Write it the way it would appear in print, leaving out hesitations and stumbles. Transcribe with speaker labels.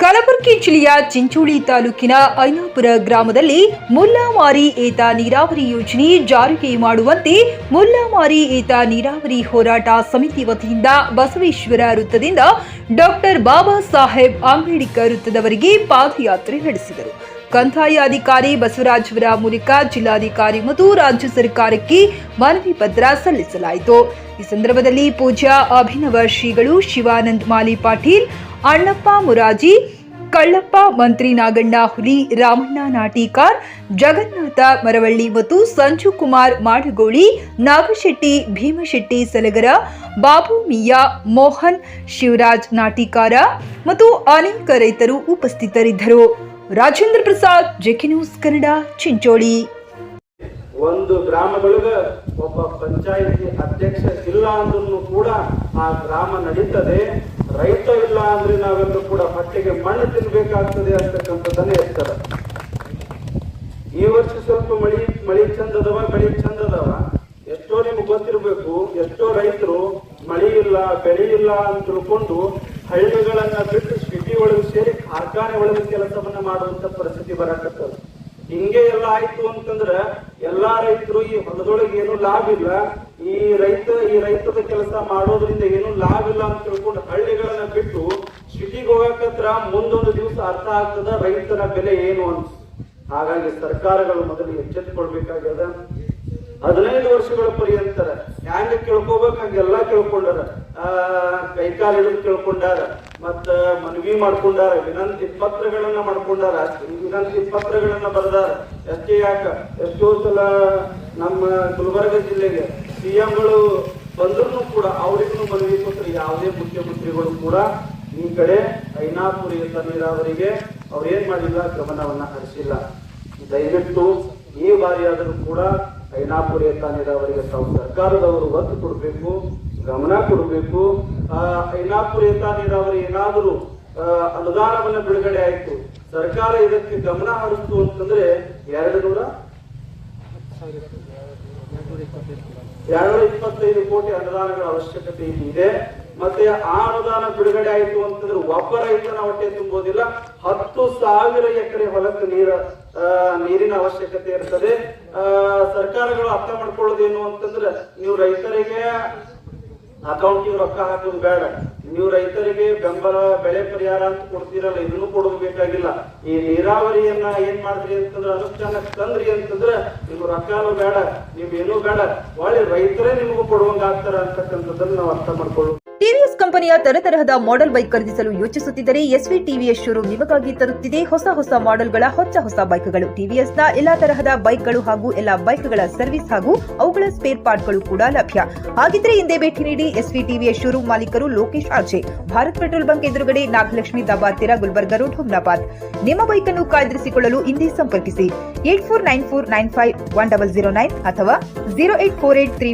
Speaker 1: ಕಲಬುರಗಿ ಜಿಲ್ಲೆಯ ಚಿಂಚೋಳಿ ತಾಲೂಕಿನ ಐನಾಪುರ ಗ್ರಾಮದಲ್ಲಿ ಮುಲ್ಲಾಮಾರಿ ಏತ ನೀರಾವರಿ ಯೋಜನೆ ಜಾರಿಗೆ ಮಾಡುವಂತೆ ಮುಲ್ಲಾಮಾರಿ ಏತ ನೀರಾವರಿ ಹೋರಾಟ ಸಮಿತಿ ವತಿಯಿಂದ ಬಸವೇಶ್ವರ ವೃತ್ತದಿಂದ ಡಾಕ್ಟರ್ ಬಾಬಾ ಸಾಹೇಬ್ ಅಂಬೇಡ್ಕರ್ ವೃತ್ತದವರೆಗೆ ಪಾದಯಾತ್ರೆ ನಡೆಸಿದರು. ಕಂದಾಯ ಅಧಿಕಾರಿ ಬಸವರಾಜವರ ಮೂಲಕ ಜಿಲ್ಲಾಧಿಕಾರಿ ಮತ್ತು ರಾಜ್ಯ ಸರ್ಕಾರಕ್ಕೆ ಮನವಿ ಪತ್ರ ಸಲ್ಲಿಸಲಾಯಿತು. ಈ ಸಂದರ್ಭದಲ್ಲಿ ಪೂಜ್ಯ ಅಭಿನವ ಶ್ರೀಗಳು ಶಿವಾನಂದ ಮಾಲಿ ಪಾಟೀಲ್, ಅಣ್ಣಪ್ಪ ಮುರಾಜಿ, ಕಳ್ಳಪ್ಪ ಮಂತ್ರಿ, ನಾಗಣ್ಣ ಹುಲಿ, ರಾಮಣ್ಣ ನಾಟಿಕಾರ್, ಜಗನ್ನಾಥ ಮರವಳ್ಳಿ ಮತ್ತು ಸಂಜು ಕುಮಾರ್ ಮಾಡಗೋಳಿ, ನಾಗಶೆಟ್ಟಿ, ಭೀಮಶೆಟ್ಟಿ ಸಲಗರ, ಬಾಬು ಮಿಯಾ, ಮೋಹನ್, ಶಿವರಾಜ್ ನಾಟಿಕಾರ ಮತ್ತು ಅನೇಕ ರೈತರು ಉಪಸ್ಥಿತರಿದ್ದರು. Rajendra Prasad, JK news Kannada, Chincholi.
Speaker 2: ಒಂದು ಗ್ರಾಮದೊಳಗ ಒಬ್ಬ ಪಂಚಾಯಿತಿ ಅಧ್ಯಕ್ಷ ಇಲ್ಲ ಅಂದ್ರೂ ಕೂಡ ಆ ಗ್ರಾಮ ನಡೀತದೆ. ರೈತ ಇಲ್ಲ ಅಂದ್ರೆ ನಾವೆಲ್ಲರೂ ಕೂಡ ಹೊಟ್ಟೆಗೆ ಮಣ್ಣು ತಿನ್ಬೇಕಾಗ್ತದೆ ಅಂತಕ್ಕಂಥದ್ದನ್ನೇ ಇರ್ತಾರೆ. ಈ ವರ್ಷ ಸ್ವಲ್ಪ ಮಳಿ ಚಂದದವ, ಬೆಳಿ ಚಂದದವ. ಎಷ್ಟೋ ನಿಮ್ಗೆ ಗೊತ್ತಿರ್ಬೇಕು, ಎಷ್ಟೋ ರೈತರು ಮಳಿ ಇಲ್ಲ, ಬೆಳಿ ಇಲ್ಲ ಅಂತ ತಿಳ್ಕೊಂಡು ಹಳ್ಳಿಗಳನ್ನ ಬಿಟ್ಟು ಸಿಟಿ ಒಳಗೆ ಸೇರಿ ಕಾರ್ಖಾನೆ ಒಳಗೆ ಕೆಲಸವನ್ನ ಮಾಡುವಂತ ಪರಿಸ್ಥಿತಿ ಬರಕತ್ತದ. ಹಿಂಗೆ ಎಲ್ಲ ಆಯ್ತು ಅಂತಂದ್ರೆ ಎಲ್ಲಾ ರೈತರು ಈ ಹೊಲದೊಳಗೆ ಏನು ಲಾಭ ಇಲ್ಲ, ಈ ರೈತದ ಕೆಲಸ ಮಾಡೋದ್ರಿಂದ ಏನು ಲಾಭ ಇಲ್ಲ ಅಂತ ತಿಳ್ಕೊಂಡು ಹಳ್ಳಿಗಳನ್ನ ಬಿಟ್ಟು ಸಿಟಿಗೆ ಹೋಗಕತ್ರ ಮುಂದೊಂದು ದಿವಸ ಅರ್ಥ ಆಗ್ತದ ರೈತನ ಬೆಲೆ ಏನು ಅಂತ. ಹಾಗಾಗಿ ಸರ್ಕಾರಗಳು ಮೊದಲು ಎಚ್ಚೆತ್ತುಕೊಳ್ಬೇಕಾಗ್ಯದ. 15 ವರ್ಷಗಳ ಪರ್ಯಂತರ ಹ್ಯಾಂಗ ಕೇಳ್ಕೋಬೇಕು ಹಂಗೆಲ್ಲಾ ಕೇಳ್ಕೊಂಡಾರ, ಕೈಕಾಲು ಹಿಡಿದು ಕೇಳ್ಕೊಂಡಾರ, ಮತ್ತ ಮನವಿ ಮಾಡ್ಕೊಂಡಾರ, ವಿನಂತಿ ಪತ್ರಗಳನ್ನ ಮಾಡ್ಕೊಂಡಾರ, ವಿನಂತಿ ಪತ್ರಗಳನ್ನ ಬರೆದಾರ. ಎಷ್ಟೇ ಯಾಕ ಎಷ್ಟೋ ಸಲ ನಮ್ಮ ಗುಲ್ಬರ್ಗ ಜಿಲ್ಲೆಗೆ ಸಿಎಂಗಳು ಬಂದ್ರು ಕೂಡ ಅವರಿಗೂ ಮನವಿ ಕೊಟ್ಟರು. ಯಾವುದೇ ಮುಖ್ಯಮಂತ್ರಿಗಳು ಕೂಡ ಈ ಕಡೆ ಐನಾಪುರ ಏತ ನೀರಾವರಿಗೆ ಅವ್ರೇನ್ ಮಾಡಿಲ್ಲ, ಗಮನವನ್ನ ಹರಿಸಿಲ್ಲ. ದಯವಿಟ್ಟು ಈ ಬಾರಿಯಾದರೂ ಕೂಡ ಐನಾಪುರ ಏತ ನೀರಾವರಿಗೆ ತಾವು ಸರ್ಕಾರದವರು ಒತ್ತು ಕೊಡಬೇಕು, ಗಮನ ಕೊಡಬೇಕು. ಐನಾಪುರ ಏತ ನೀರಾವರಿ ಏನಾದರೂ ಅನುದಾನವನ್ನ ಬಿಡುಗಡೆ ಆಯ್ತು, ಸರ್ಕಾರ ಇದಕ್ಕೆ ಗಮನ ಹರಿಸ್ತು ಅಂತಂದ್ರೆ 225 ಕೋಟಿ ಅನುದಾನಗಳ ಅವಶ್ಯಕತೆ ಇದೆ. ಮತ್ತೆ ಆ ಅನುದಾನ ಬಿಡುಗಡೆ ಆಯ್ತು ಅಂತಂದ್ರೆ ಒಬ್ಬ ರೈತನ ಹೊಟ್ಟೆ ತುಂಬೋದಿಲ್ಲ, 10,000 ಎಕರೆ ಹೊಲಕ್ಕೆ ನೀರಿನ ಅವಶ್ಯಕತೆ ಇರ್ತದೆ. ಸರ್ಕಾರಗಳು ಅರ್ಥ ಮಾಡ್ಕೊಳ್ಳೋದೇನು ಅಂತಂದ್ರೆ, ನೀವು ರೈತರಿಗೆ ಅಕೌಂಟಿಗೆ ರೊಕ್ಕ ಹಾಕೋದು ಬೇಡ, ನೀವು ರೈತರಿಗೆ ಬೆಂಬಲ ಬೆಳೆ ಪರಿಹಾರ ಅಂತ ಕೊಡ್ತೀರಲ್ಲ, ಇದನ್ನು ಕೊಡೋದು ಬೇಕಾಗಿಲ್ಲ. ಈ ನೀರಾವರಿಯನ್ನ ಏನ್ ಮಾಡಿದ್ರಿ ಅಂತಂದ್ರೆ ಅನುಷ್ಠಾನಕ್ಕೆ ತಂದ್ರಿ ಅಂತಂದ್ರೆ ನಿಮ್ಗೆ ರೊಕ್ಕನೂ ಬೇಡ, ನೀವೇನೂ ಬೇಡ, ಒಳ್ಳೆ ರೈತರೇ ನಿಮಗೂ ಕೊಡುವಂಗ ಆಗ್ತಾರ ಅಂತಕ್ಕಂಥದ್ದನ್ನ ನಾವು ಅರ್ಥ ಮಾಡ್ಕೊಳ್ಳೋದು.
Speaker 1: ಟಿವಿಎಸ್ ಕಂಪನಿಯ ತರತರಹದ ಮಾಡೆಲ್ ಬೈಕ್ ಖರೀದಿಸಲು ಯೋಚಿಸುತ್ತಿದ್ದರೆ ಎಸ್ವಿ ಟಿವಿಎಸ್ ಶೋರೂಮ್ ನಿಮಗಾಗಿ ತರುತ್ತಿದೆ ಹೊಸ ಮಾಡೆಲ್ಗಳ ಹೊಸ ಬೈಕ್ಗಳು. ಟಿವಿಎಸ್ನ ಎಲ್ಲಾ ತರಹದ ಬೈಕ್ಗಳು ಹಾಗೂ ಎಲ್ಲಾ ಬೈಕ್ಗಳ ಸರ್ವಿಸ್ ಹಾಗೂ ಅವುಗಳ ಸ್ಪೇರ್ ಪಾರ್ಟ್ಗಳು ಕೂಡ ಲಭ್ಯ. ಹಾಗಿದ್ರೆ ಹಿಂದೆ ಭೇಟಿ ನೀಡಿ ಎಸ್ವಿ ಟಿವಿಎಸ್ ಶೋರೂಮ್ ಮಾಲೀಕರು Lokesh RJ, Bharat petrol bunk ಎದುರುಗಡೆ, ನಾಗಲಕ್ಷ್ಮಿ ದಾಬಾ ಹತ್ತಿರ, ಗುಲ್ಬರ್ಗ ರೋಡ್, ಹುಮ್ನಾಬಾದ್. ನಿಮ್ಮ ಬೈಕ್ ಅನ್ನು ಕಾಯ್ದಿರಿಸಿಕೊಳ್ಳಲು ಹಿಂದೆ ಸಂಪರ್ಕಿಸಿ 8494951009 ಅಥವಾ 08483